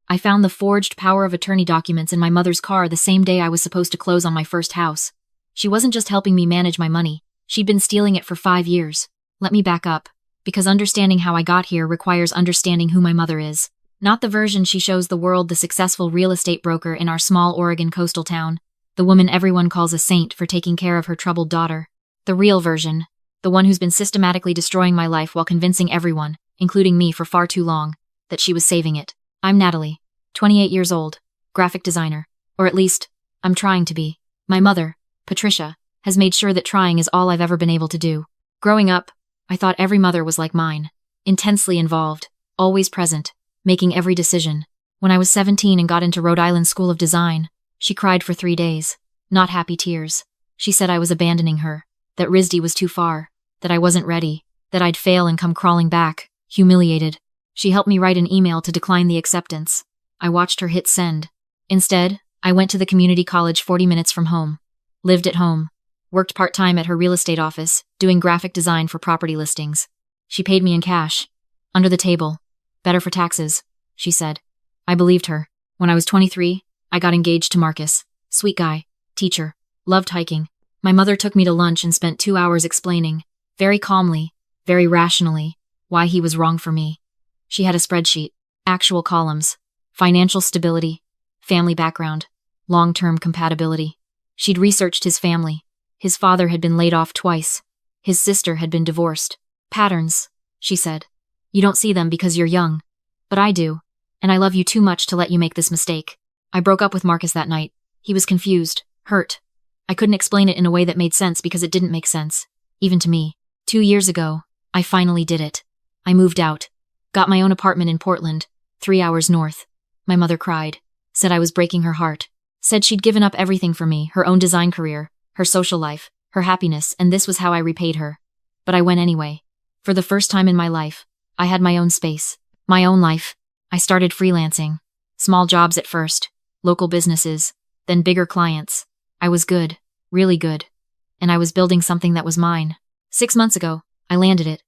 I found the forged power of attorney documents in my mother's car the same day I was supposed to close on my first house. She wasn't just helping me manage my money, she'd been stealing it for 5 years. Let me back up, because understanding how I got here requires understanding who my mother is. Not the version she shows the world, the successful real estate broker in our small Oregon coastal town, the woman everyone calls a saint for taking care of her troubled daughter. The real version, the one who's been systematically destroying my life while convincing everyone, including me for far too long, that she was saving it. I'm Natalie, 28 years old, graphic designer. Or at least, I'm trying to be. My mother, Patricia, has made sure that trying is all I've ever been able to do. Growing up, I thought every mother was like mine, intensely involved, always present, making every decision. When I was 17 and got into Rhode Island School of Design, she cried for 3 days. Not happy tears. She said I was abandoning her, that RISD was too far, that I wasn't ready, that I'd fail and come crawling back, humiliated. She helped me write an email to decline the acceptance. I watched her hit send. Instead, I went to the community college 40 minutes from home. Lived at home. Worked part-time at her real estate office, doing graphic design for property listings. She paid me in cash. Under the table. Better for taxes, she said. I believed her. When I was 23, I got engaged to Marcus. Sweet guy. Teacher. Loved hiking. My mother took me to lunch and spent 2 hours explaining, very calmly, very rationally, why he was wrong for me. She had a spreadsheet. Actual columns. Financial stability. Family background. Long-term compatibility. She'd researched his family. His father had been laid off twice. His sister had been divorced. Patterns, she said. You don't see them because you're young. But I do. And I love you too much to let you make this mistake. I broke up with Marcus that night. He was confused, hurt. I couldn't explain it in a way that made sense because it didn't make sense, even to me. 2 years ago, I finally did it. I moved out. Got my own apartment in Portland, 3 hours north. My mother cried. Said I was breaking her heart. Said she'd given up everything for me, her own design career, her social life, her happiness, and this was how I repaid her. But I went anyway. For the first time in my life, I had my own space, my own life. I started freelancing. Small jobs at first, local businesses, then bigger clients. I was good, really good. And I was building something that was mine. 6 months ago, I landed it.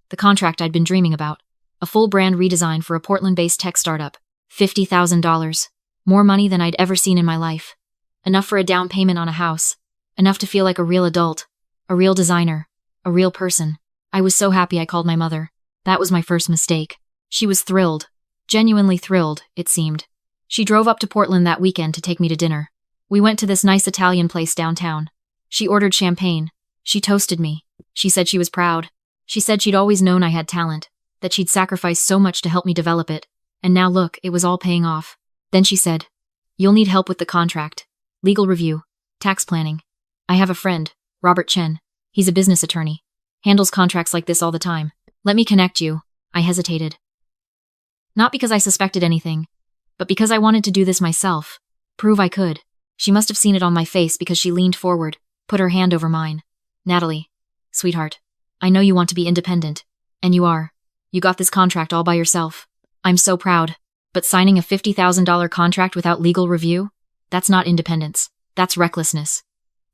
The contract I'd been dreaming about. A full brand redesign for a Portland-based tech startup. $50,000. More money than I'd ever seen in my life. Enough for a down payment on a house. Enough to feel like a real adult. A real designer. A real person. I was so happy I called my mother. That was my first mistake. She was thrilled. Genuinely thrilled, it seemed. She drove up to Portland that weekend to take me to dinner. We went to this nice Italian place downtown. She ordered champagne. She toasted me. She said she was proud. She said she'd always known I had talent, that she'd sacrificed so much to help me develop it. And now look, it was all paying off. Then she said, "You'll need help with the contract, legal review, tax planning. I have a friend, Robert Chen. He's a business attorney. Handles contracts like this all the time. Let me connect you." I hesitated. Not because I suspected anything, but because I wanted to do this myself. Prove I could. She must have seen it on my face because she leaned forward, put her hand over mine. "Natalie, sweetheart, I know you want to be independent. And you are. You got this contract all by yourself. I'm so proud. But signing a $50,000 contract without legal review? That's not independence. That's recklessness.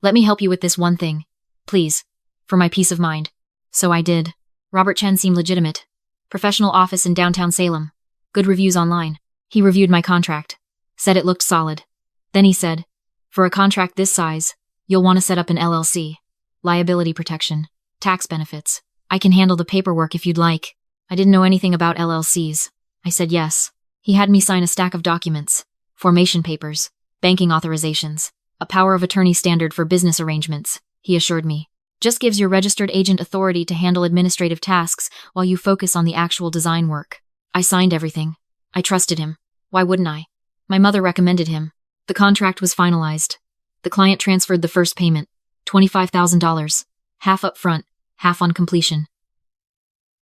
Let me help you with this one thing. Please. For my peace of mind." So I did. Robert Chen seemed legitimate. Professional office in downtown Salem. Good reviews online. He reviewed my contract. Said it looked solid. Then he said, "For a contract this size, you'll want to set up an LLC. Liability protection. Tax benefits. I can handle the paperwork if you'd like." I didn't know anything about LLCs. I said yes. He had me sign a stack of documents. Formation papers. Banking authorizations. A power of attorney standard for business arrangements, he assured me. Just gives your registered agent authority to handle administrative tasks while you focus on the actual design work. I signed everything. I trusted him. Why wouldn't I? My mother recommended him. The contract was finalized. The client transferred the first payment, $25,000. Half up front, half on completion.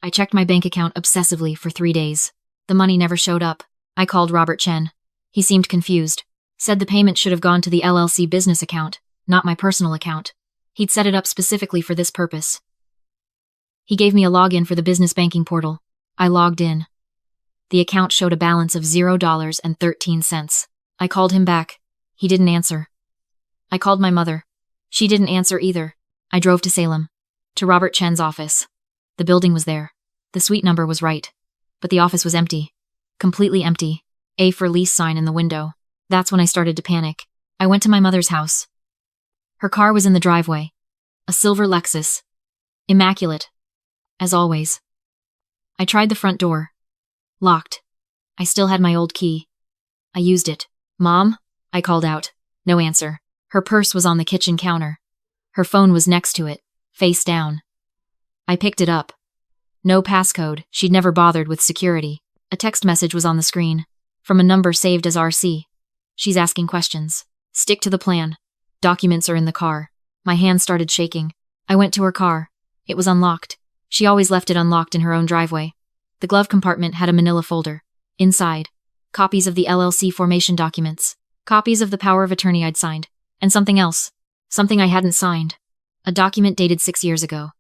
I checked my bank account obsessively for 3 days. The money never showed up. I called Robert Chen. He seemed confused. Said the payment should have gone to the LLC business account, not my personal account. He'd set it up specifically for this purpose. He gave me a login for the business banking portal. I logged in. The account showed a balance of $0.13. I called him back. He didn't answer. I called my mother. She didn't answer either. I drove to Salem. To Robert Chen's office. The building was there. The suite number was right. But the office was empty. Completely empty. A for lease sign in the window. That's when I started to panic. I went to my mother's house. Her car was in the driveway. A silver Lexus. Immaculate. As always. I tried the front door. Locked. I still had my old key. I used it. "Mom?" I called out. No answer. Her purse was on the kitchen counter. Her phone was next to it, face down. I picked it up. No passcode, she'd never bothered with security. A text message was on the screen, from a number saved as RC. She's asking questions. Stick to the plan. Documents are in the car. My hands started shaking. I went to her car. It was unlocked. She always left it unlocked in her own driveway. The glove compartment had a manila folder. Inside, copies of the LLC formation documents, copies of the power of attorney I'd signed, and something else. Something I hadn't signed. A document dated 6 years ago.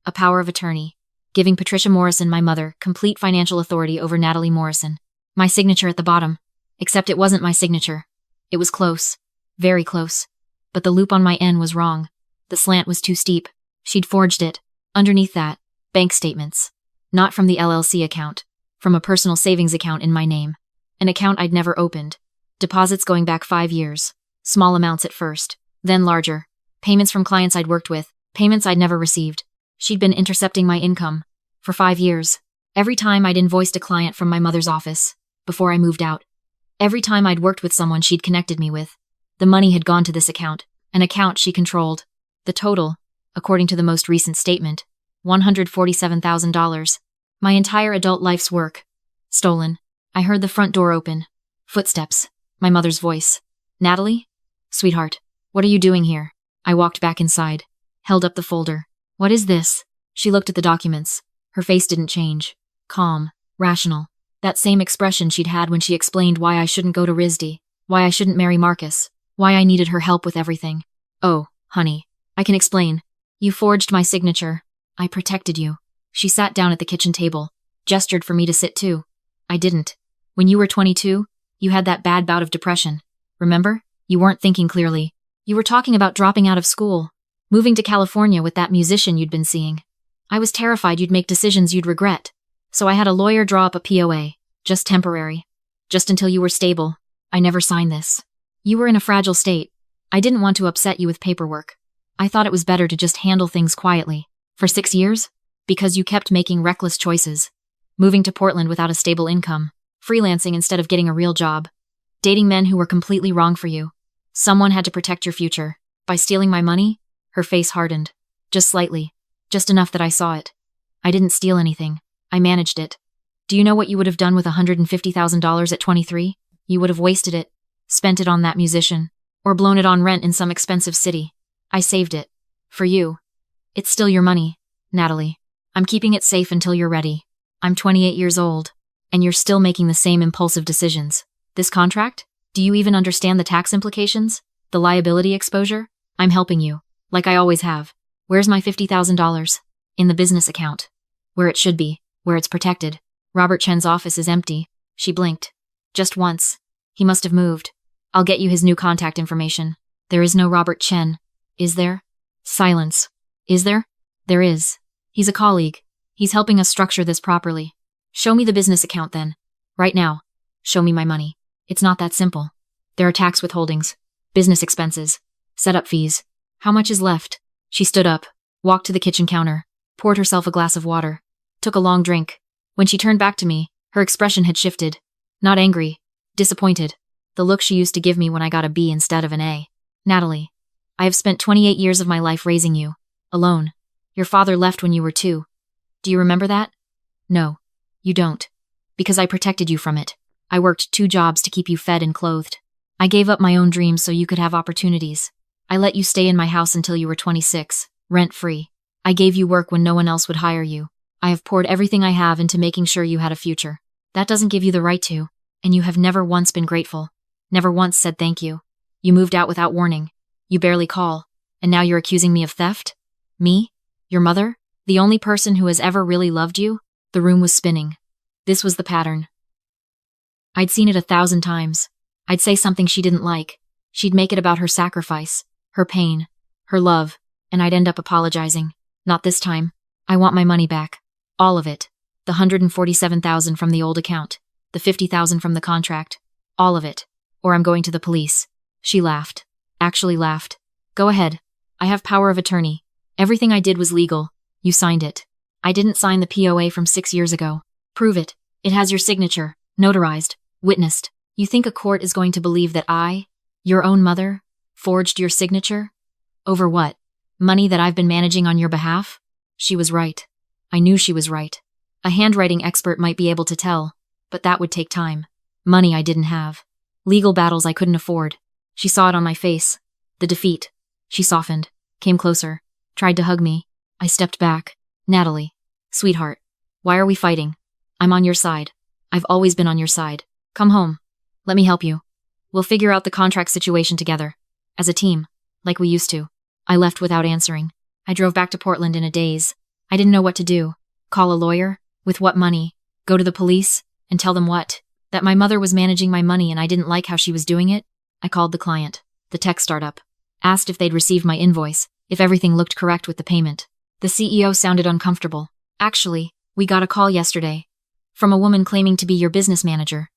A power of attorney, giving Patricia Morrison, my mother, complete financial authority over Natalie Morrison. My signature at the bottom. Except it wasn't my signature. It was close. Very close. But the loop on my N was wrong. The slant was too steep. She'd forged it. Underneath that, bank statements. Not from the LLC account. From a personal savings account in my name. An account I'd never opened. Deposits going back 5 years. Small amounts at first. Then larger. Payments from clients I'd worked with. Payments I'd never received. She'd been intercepting my income. For 5 years. Every time I'd invoiced a client from my mother's office. Before I moved out. Every time I'd worked with someone she'd connected me with. The money had gone to this account. An account she controlled. The total, according to the most recent statement, $147,000. My entire adult life's work. Stolen. I heard the front door open. Footsteps. My mother's voice. "Natalie? Sweetheart, what are you doing here?" I walked back inside. Held up the folder. "What is this?" She looked at the documents. Her face didn't change. Calm. Rational. That same expression she'd had when she explained why I shouldn't go to RISD. Why I shouldn't marry Marcus. Why I needed her help with everything. "Oh, honey. I can explain. You forged my signature. I protected you." She sat down at the kitchen table. Gestured for me to sit too. I didn't. When you were 22, you had that bad bout of depression. Remember? You weren't thinking clearly. You were talking about dropping out of school. Moving to California with that musician you'd been seeing. I was terrified you'd make decisions you'd regret. So I had a lawyer draw up a POA. Just temporary. Just until you were stable. I never signed this. You were in a fragile state. I didn't want to upset you with paperwork. I thought it was better to just handle things quietly. For 6 years? Because you kept making reckless choices. Moving to Portland without a stable income. Freelancing instead of getting a real job. Dating men who were completely wrong for you. Someone had to protect your future. By stealing my money? Her face hardened. Just slightly. Just enough that I saw it. I didn't steal anything. I managed it. Do you know what you would have done with $150,000 at 23? You would have wasted it. Spent it on that musician. Or blown it on rent in some expensive city. I saved it. For you. It's still your money, Natalie. I'm keeping it safe until you're ready. I'm 28 years old. And you're still making the same impulsive decisions. This contract? Do you even understand the tax implications? The liability exposure? I'm helping you. Like I always have. Where's my $50,000? In the business account. Where it should be. Where it's protected. Robert Chen's office is empty. She blinked. Just once. He must have moved. I'll get you his new contact information. There is no Robert Chen. Is there? Silence. Is there? There is. He's a colleague. He's helping us structure this properly. Show me the business account then. Right now. Show me my money. It's not that simple. There are tax withholdings. Business expenses. Setup fees. How much is left? She stood up. Walked to the kitchen counter. Poured herself a glass of water. Took a long drink. When she turned back to me, her expression had shifted. Not angry. Disappointed. The look she used to give me when I got a B instead of an A. "Natalie, I have spent 28 years of my life raising you. Alone. Your father left when you were 2. Do you remember that? No. You don't. Because I protected you from it. I worked 2 jobs to keep you fed and clothed. I gave up my own dreams so you could have opportunities. I let you stay in my house until you were 26, rent-free. I gave you work when no one else would hire you. I have poured everything I have into making sure you had a future. That doesn't give you the right to, and you have never once been grateful. Never once said thank you. You moved out without warning. You barely call. And now you're accusing me of theft? Me? Your mother? The only person who has ever really loved you? The room was spinning. This was the pattern. I'd seen it 1,000 times. I'd say something she didn't like. She'd make it about her sacrifice, her pain, her love, and I'd end up apologizing. Not this time. I want my money back. All of it. The $147,000 from the old account. The $50,000 from the contract. All of it. Or I'm going to the police. She laughed. Actually laughed. Go ahead. I have power of attorney. Everything I did was legal. You signed it. I didn't sign the POA from 6 years ago. Prove it. It has your signature. Notarized. Witnessed. You think a court is going to believe that I, your own mother, forged your signature? Over what? Money that I've been managing on your behalf? She was right. I knew she was right. A handwriting expert might be able to tell, but that would take time. Money I didn't have. Legal battles I couldn't afford. She saw it on my face. The defeat. She softened, came closer, tried to hug me. I stepped back. Natalie. Sweetheart. Why are we fighting? I'm on your side. I've always been on your side. Come home. Let me help you. We'll figure out the contract situation together. As a team. Like we used to. I left without answering. I drove back to Portland in a daze. I didn't know what to do. Call a lawyer? With what money? Go to the police? And tell them what? That my mother was managing my money and I didn't like how she was doing it? I called the client, the tech startup. Asked if they'd received my invoice, if everything looked correct with the payment. The CEO sounded uncomfortable. Actually, we got a call yesterday. From a woman claiming to be your business manager.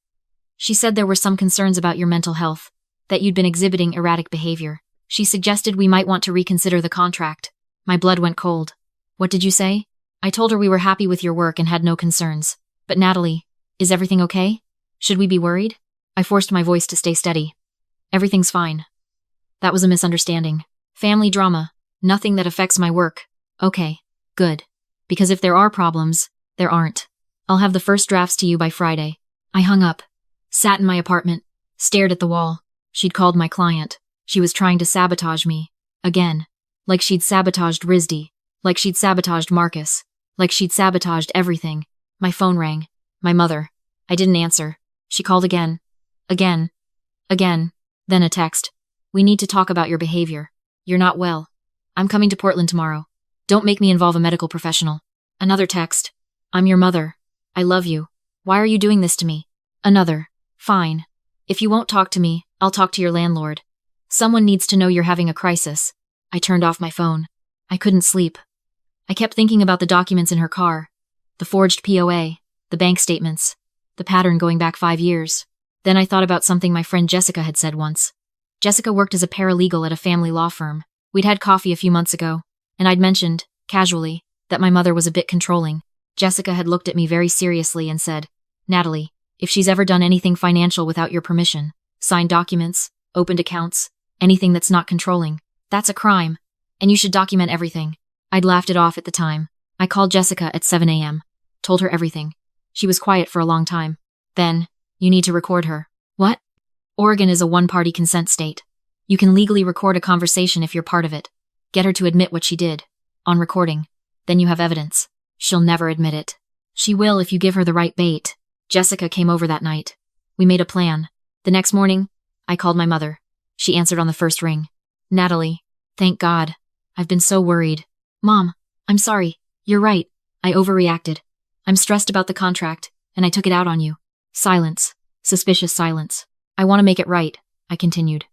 She said there were some concerns about your mental health, that you'd been exhibiting erratic behavior. She suggested we might want to reconsider the contract. My blood went cold. What did you say? I told her we were happy with your work and had no concerns. But Natalie, is everything okay? Should we be worried? I forced my voice to stay steady. Everything's fine. That was a misunderstanding. Family drama. Nothing that affects my work. Okay, good. Because if there are problems, there aren't. I'll have the first drafts to you by Friday. I hung up. Sat in my apartment. Stared at the wall. She'd called my client. She was trying to sabotage me. Again. Like she'd sabotaged Rizdi. Like she'd sabotaged Marcus. Like she'd sabotaged everything. My phone rang. My mother. I didn't answer. She called again. Again. Again. Then a text. We need to talk about your behavior. You're not well. I'm coming to Portland tomorrow. Don't make me involve a medical professional. Another text. I'm your mother. I love you. Why are you doing this to me? Another. Fine. If you won't talk to me, I'll talk to your landlord. Someone needs to know you're having a crisis. I turned off my phone. I couldn't sleep. I kept thinking about the documents in her car. The forged POA. The bank statements. The pattern going back 5 years. Then I thought about something my friend Jessica had said once. Jessica worked as a paralegal at a family law firm. We'd had coffee a few months ago, and I'd mentioned, casually, that my mother was a bit controlling. Jessica had looked at me very seriously and said, Natalie, if she's ever done anything financial without your permission, signed documents, opened accounts, anything that's not controlling, that's a crime, and you should document everything. I'd laughed it off at the time. I called Jessica at 7 a.m., told her everything. She was quiet for a long time. Then, you need to record her. What? Oregon is a one-party consent state. You can legally record a conversation if you're part of it. Get her to admit what she did. On recording. Then you have evidence. She'll never admit it. She will if you give her the right bait. Jessica came over that night. We made a plan. The next morning, I called my mother. She answered on the first ring. Natalie, thank God. I've been so worried. Mom, I'm sorry. You're right. I overreacted. I'm stressed about the contract, and I took it out on you. Silence. Suspicious silence. I want to make it right, I continued.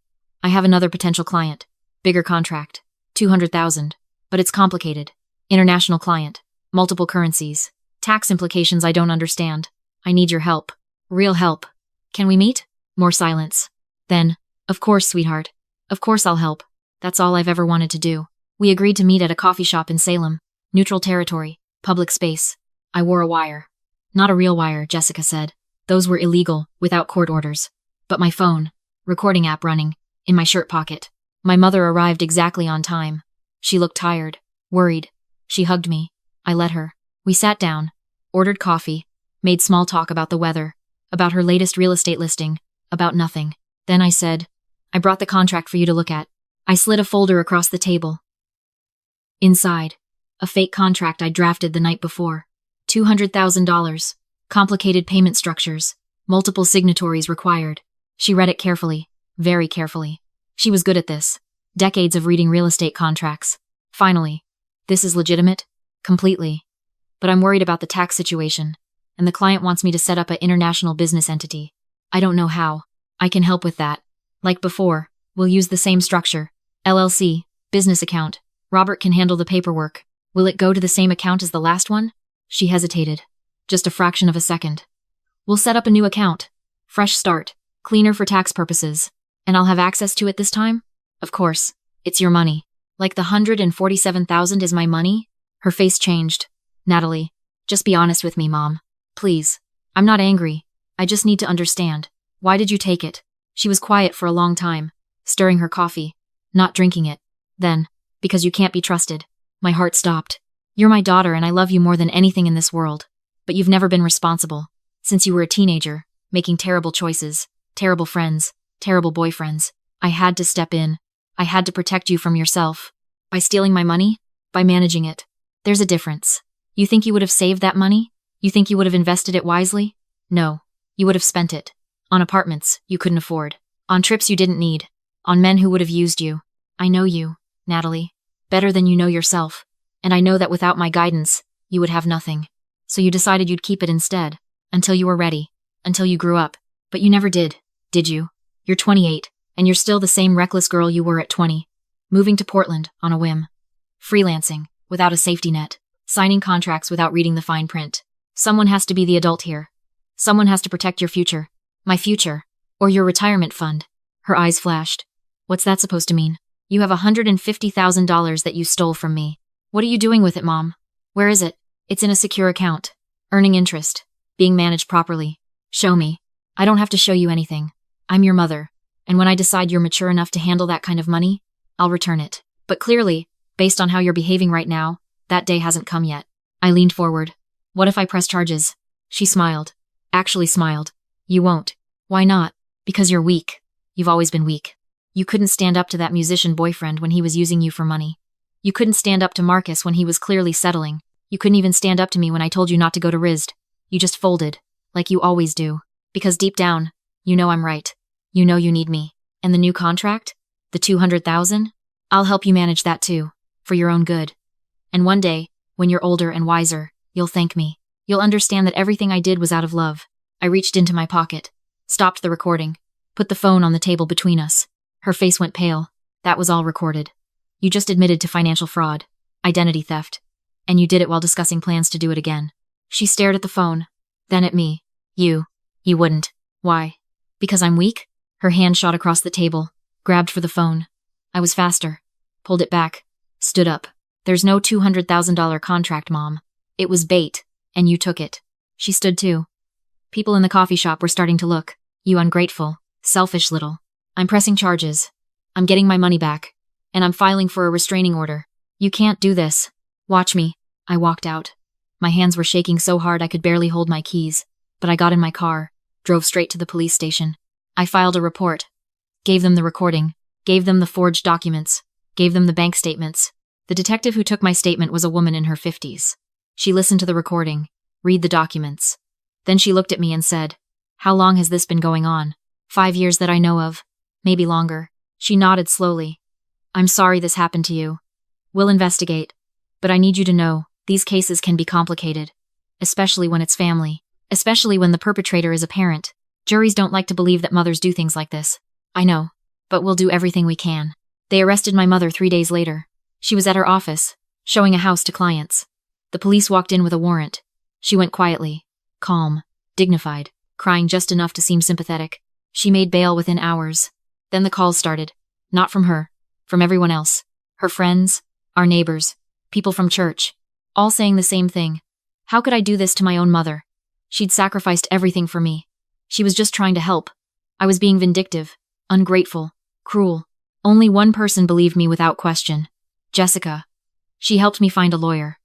I have another potential client. Bigger contract. 200,000. But it's complicated. International client. Multiple currencies. Tax implications I don't understand. I need your help. Real help. Can we meet? More silence. Then, of course, sweetheart. Of course I'll help. That's all I've ever wanted to do. We agreed to meet at a coffee shop in Salem. Neutral territory. Public space. I wore a wire. Not a real wire, Jessica said. Those were illegal, without court orders. But my phone. Recording app running. In my shirt pocket. My mother arrived exactly on time. She looked tired. Worried. She hugged me. I let her. We sat down. Ordered coffee. Made small talk about the weather. About her latest real estate listing. About nothing. Then I said, I brought the contract for you to look at. I slid a folder across the table. Inside. A fake contract I drafted the night before. $200,000. Complicated payment structures. Multiple signatories required. She read it carefully. Very carefully. She was good at this. Decades of reading real estate contracts. Finally. This is legitimate? Completely. But I'm worried about the tax situation. And the client wants me to set up an international business entity. I don't know how. I can help with that. Like before, we'll use the same structure. LLC, business account. Robert can handle the paperwork. Will it go to the same account as the last one? She hesitated. Just a fraction of a second. We'll set up a new account. Fresh start. Cleaner for tax purposes. And I'll have access to it this time? Of course. It's your money. Like the $147,000 is my money? Her face changed. Natalie, just be honest with me, Mom. Please. I'm not angry. I just need to understand. Why did you take it? She was quiet for a long time, stirring her coffee, not drinking it. Then, because you can't be trusted. My heart stopped. You're my daughter and I love you more than anything in this world. But you've never been responsible. Since you were a teenager, making terrible choices, terrible friends, terrible boyfriends. I had to step in. I had to protect you from yourself. By stealing my money? By managing it. There's a difference. You think you would have saved that money? You think you would have invested it wisely? No. You would have spent it. On apartments you couldn't afford. On trips you didn't need. On men who would have used you. I know you, Natalie. Better than you know yourself. And I know that without my guidance, you would have nothing. So you decided you'd keep it instead. Until you were ready. Until you grew up. But you never did you? You're 28, and you're still the same reckless girl you were at 20. Moving to Portland on a whim. Freelancing, without a safety net. Signing contracts without reading the fine print. Someone has to be the adult here. Someone has to protect your future. My future. Or your retirement fund. Her eyes flashed. What's that supposed to mean? You have $150,000 that you stole from me. What are you doing with it, Mom? Where is it? It's in a secure account. Earning interest. Being managed properly. Show me. I don't have to show you anything. I'm your mother. And when I decide you're mature enough to handle that kind of money, I'll return it. But clearly, based on how you're behaving right now, that day hasn't come yet. I leaned forward. What if I press charges? She smiled. Actually smiled. You won't. Why not? Because you're weak. You've always been weak. You couldn't stand up to that musician boyfriend when he was using you for money. You couldn't stand up to Marcus when he was clearly settling. You couldn't even stand up to me when I told you not to go to RISD. You just folded. Like you always do. Because deep down, you know I'm right. You know you need me. And the new contract? The $200,000? I'll help you manage that too. For your own good. And one day, when you're older and wiser, you'll thank me. You'll understand that everything I did was out of love. I reached into my pocket. Stopped the recording. Put the phone on the table between us. Her face went pale. That was all recorded. You just admitted to financial fraud. Identity theft. And you did it while discussing plans to do it again. She stared at the phone. Then at me. You wouldn't. Why? Because I'm weak? Her hand shot across the table. Grabbed for the phone. I was faster. Pulled it back. Stood up. There's no $200,000 contract, Mom. It was bait. And you took it. She stood too. People in the coffee shop were starting to look. You ungrateful, selfish little. I'm pressing charges. I'm getting my money back. And I'm filing for a restraining order. You can't do this. Watch me. I walked out. My hands were shaking so hard I could barely hold my keys. But I got in my car. Drove straight to the police station. I filed a report. Gave them the recording. Gave them the forged documents. Gave them the bank statements. The detective who took my statement was a woman in her 50s. She listened to the recording. Read the documents. Then she looked at me and said, "How long has this been going on?" 5 years that I know of. Maybe longer. She nodded slowly. "I'm sorry this happened to you. We'll investigate. But I need you to know, these cases can be complicated. Especially when it's family. Especially when the perpetrator is a parent. Juries don't like to believe that mothers do things like this. I know. But we'll do everything we can." They arrested my mother 3 days later. She was at her office, showing a house to clients. The police walked in with a warrant. She went quietly. Calm. Dignified. Crying just enough to seem sympathetic. She made bail within hours. Then the calls started. Not from her. From everyone else. Her friends. Our neighbors. People from church. All saying the same thing. How could I do this to my own mother? She'd sacrificed everything for me. She was just trying to help. I was being vindictive. Ungrateful. Cruel. Only one person believed me without question. Jessica. She helped me find a lawyer.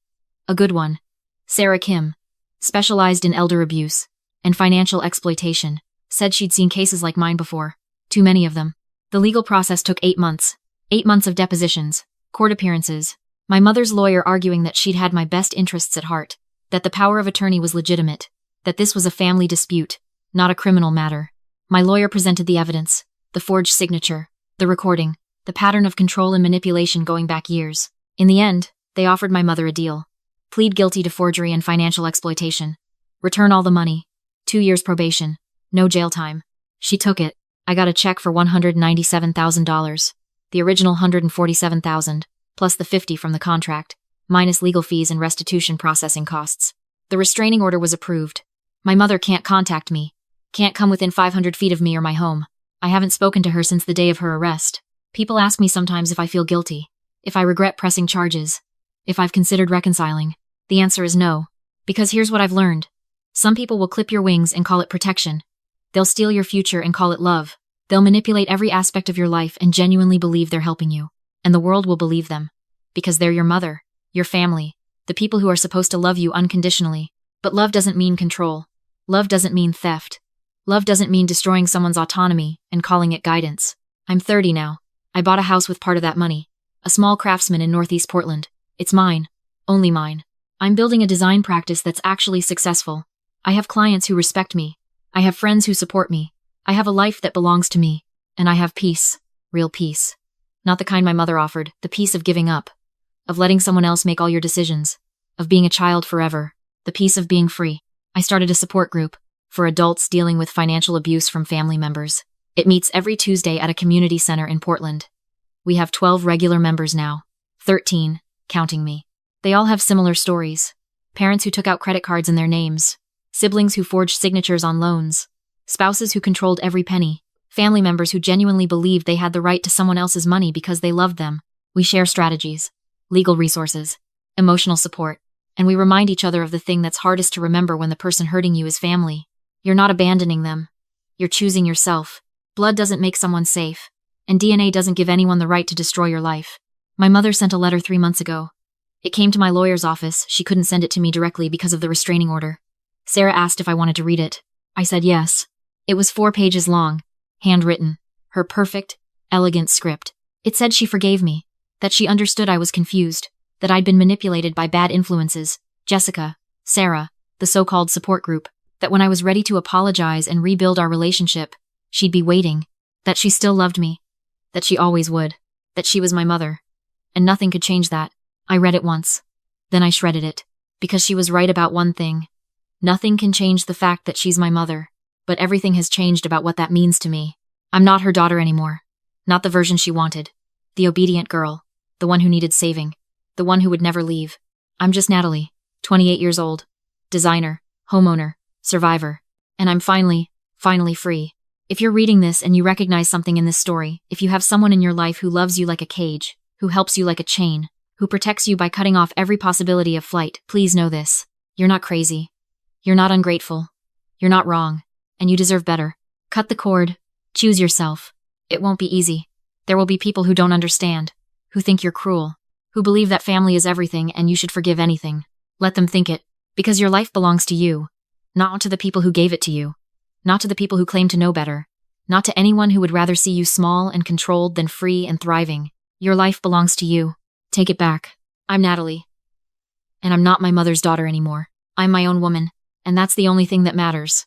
A good one. Sarah Kim. Specialized in elder abuse and financial exploitation. Said she'd seen cases like mine before. Too many of them. The legal process took 8 months. 8 months of depositions. Court appearances. My mother's lawyer arguing that she'd had my best interests at heart. That the power of attorney was legitimate. That this was a family dispute, not a criminal matter. My lawyer presented the evidence. The forged signature. The recording. The pattern of control and manipulation going back years. In the end, they offered my mother a deal. Plead guilty to forgery and financial exploitation. Return all the money. 2 years probation. No jail time. She took it. I got a check for $197,000. The original $147,000, plus the $50,000 from the contract, minus legal fees and restitution processing costs. The restraining order was approved. My mother can't contact me. Can't come within 500 feet of me or my home. I haven't spoken to her since the day of her arrest. People ask me sometimes if I feel guilty, if I regret pressing charges, if I've considered reconciling. The answer is no. Because here's what I've learned. Some people will clip your wings and call it protection. They'll steal your future and call it love. They'll manipulate every aspect of your life and genuinely believe they're helping you. And the world will believe them. Because they're your mother, your family, the people who are supposed to love you unconditionally. But love doesn't mean control. Love doesn't mean theft. Love doesn't mean destroying someone's autonomy and calling it guidance. I'm 30 now. I bought a house with part of that money. A small craftsman in Northeast Portland. It's mine. Only mine. I'm building a design practice that's actually successful. I have clients who respect me. I have friends who support me. I have a life that belongs to me. And I have peace. Real peace. Not the kind my mother offered, the peace of giving up. Of letting someone else make all your decisions. Of being a child forever. The peace of being free. I started a support group for adults dealing with financial abuse from family members. It meets every Tuesday at a community center in Portland. We have 12 regular members now. 13, counting me. They all have similar stories. Parents who took out credit cards in their names. Siblings who forged signatures on loans. Spouses who controlled every penny. Family members who genuinely believed they had the right to someone else's money because they loved them. We share strategies, legal resources, emotional support, and we remind each other of the thing that's hardest to remember when the person hurting you is family. You're not abandoning them. You're choosing yourself. Blood doesn't make someone safe, and DNA doesn't give anyone the right to destroy your life. My mother sent a letter 3 months ago. It came to my lawyer's office. She couldn't send it to me directly because of the restraining order. Sarah asked if I wanted to read it. I said yes. It was 4 pages long, handwritten, her perfect, elegant script. It said she forgave me, that she understood I was confused, that I'd been manipulated by bad influences, Jessica, Sarah, the so-called support group, that when I was ready to apologize and rebuild our relationship, she'd be waiting, that she still loved me, that she always would, that she was my mother. And nothing could change that. I read it once. Then I shredded it, because she was right about one thing. Nothing can change the fact that she's my mother, but everything has changed about what that means to me. I'm not her daughter anymore. Not the version she wanted. The obedient girl. The one who needed saving. The one who would never leave. I'm just Natalie, 28 years old. Designer, homeowner, survivor. And I'm finally free. If you're reading this and you recognize something in this story, if you have someone in your life who loves you like a cage, who helps you like a chain, who protects you by cutting off every possibility of flight, please know this. You're not crazy. You're not ungrateful. You're not wrong. And you deserve better. Cut the cord. Choose yourself. It won't be easy. There will be people who don't understand, who think you're cruel, who believe that family is everything and you should forgive anything. Let them think it, because your life belongs to you, not to the people who gave it to you, not to the people who claim to know better, not to anyone who would rather see you small and controlled than free and thriving. Your life belongs to you. Take it back. I'm Natalie. And I'm not my mother's daughter anymore. I'm my own woman, and that's the only thing that matters.